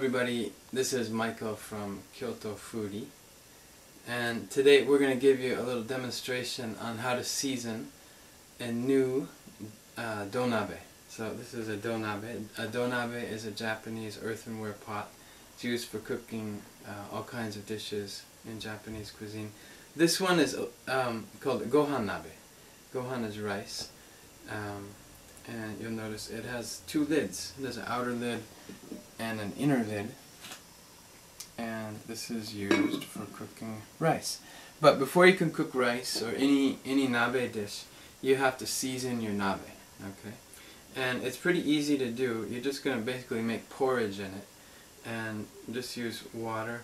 everybody, this is Michael from Kyoto Foodie, and today we're going to give you a little demonstration on how to season a new donabe. So this is a donabe. A donabe is a Japanese earthenware pot. It's used for cooking all kinds of dishes in Japanese cuisine. This one is called gohan nabe. Gohan is rice. And you'll notice it has two lids. There's an outer lid and an inner lid, and this is used for cooking rice. But before you can cook rice or any nabe dish, you have to season your nabe, okay? And it's pretty easy to do. You're just going to basically make porridge in it and just use water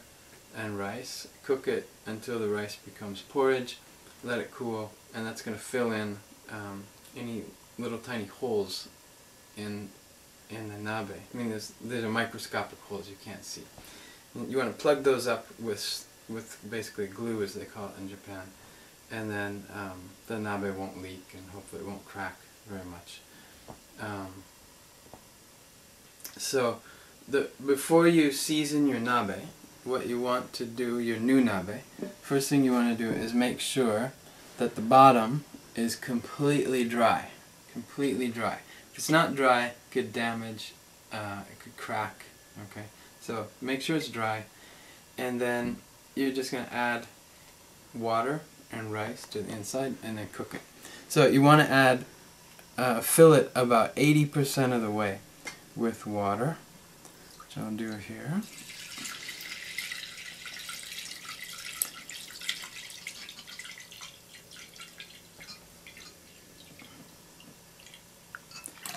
and rice. Cook it until the rice becomes porridge, let it cool, and that's going to fill in any little tiny holes in the nabe. I mean, there's microscopic holes you can't see. And you want to plug those up with basically glue, as they call it in Japan, and then the nabe won't leak and hopefully it won't crack very much. So before you season your nabe, what you want to do, your new nabe, first thing you want to do is make sure that the bottom is completely dry. Completely dry. If it's not dry, it could damage, it could crack, okay? So make sure it's dry, and then you're just going to add water and rice to the inside and then cook it. So you want to add, fill it about 80% of the way with water, which I'll do here.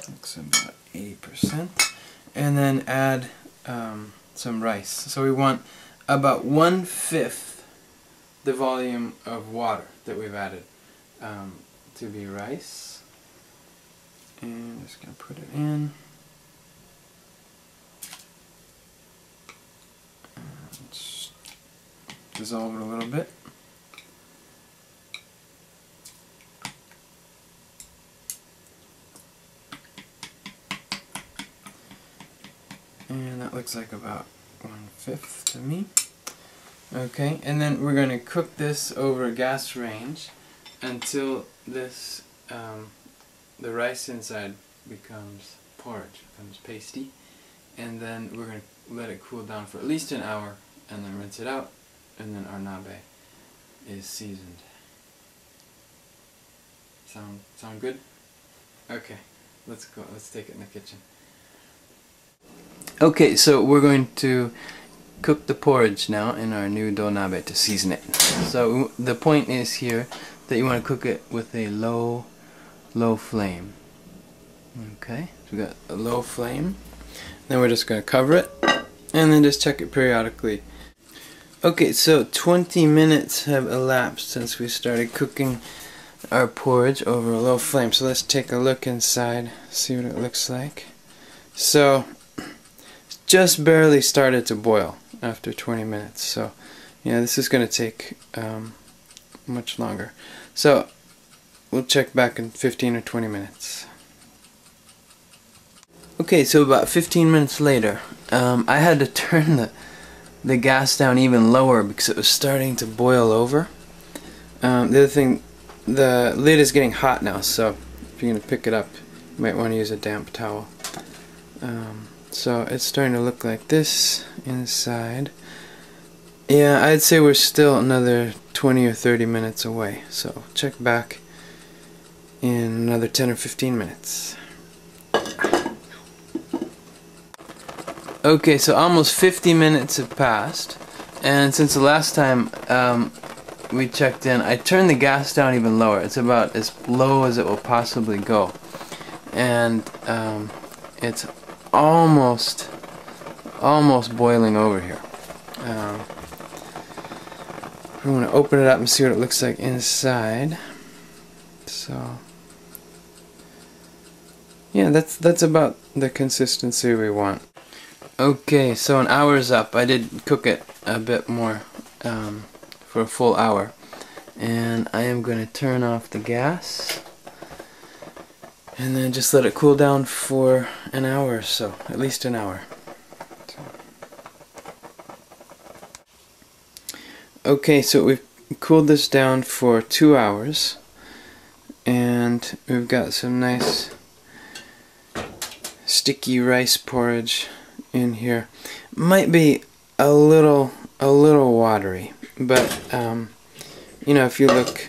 Looks about 80%, and then add some rice. So we want about 1/5 the volume of water that we've added to be rice. And I'm just going to put it in. And just dissolve it a little bit. And that looks like about 1/5 to me. Okay, and then we're going to cook this over a gas range until this the rice inside becomes porridge, becomes pasty, and then we're going to let it cool down for at least an hour, and then rinse it out, and then our nabe is seasoned. Sound good? Okay, let's go. Let's take it in the kitchen. Okay, so we're going to cook the porridge now in our new donabe to season it. So the point is here that you want to cook it with a low flame. Okay, so we got a low flame. Then we're just going to cover it and then just check it periodically. Okay, so 20 minutes have elapsed since we started cooking our porridge over a low flame. So let's take a look inside, see what it looks like. So just barely started to boil after 20 minutes, so yeah, this is going to take much longer. So we'll check back in 15 or 20 minutes. Okay, so about 15 minutes later, I had to turn the gas down even lower because it was starting to boil over. The other thing, the lid is getting hot now, so if you're going to pick it up, you might want to use a damp towel. So it's starting to look like this inside. Yeah, I'd say we're still another 20 or 30 minutes away. So check back in another 10 or 15 minutes. Okay, so almost 50 minutes have passed. And since the last time we checked in, I turned the gas down even lower. It's about as low as it will possibly go. And it's almost boiling over here. I'm going to open it up and see what it looks like inside. So yeah, that's about the consistency we want. Okay, so an hour's up. I did cook it a bit more for a full hour, and I am going to turn off the gas and then just let it cool down for an hour or so, at least an hour. So. Okay, so we've cooled this down for 2 hours, and we've got some nice sticky rice porridge in here. Might be a little watery, but you know, if you look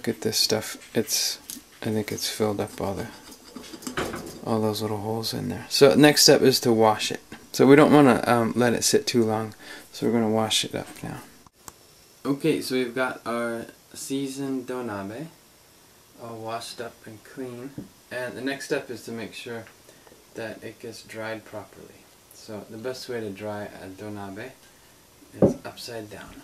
at this stuff, I think it's filled up all those little holes in there. So next step is to wash it. So we don't want to let it sit too long, so we're going to wash it up now. Okay, so we've got our seasoned donabe all washed up and clean, and the next step is to make sure that it gets dried properly. So the best way to dry a donabe is upside down.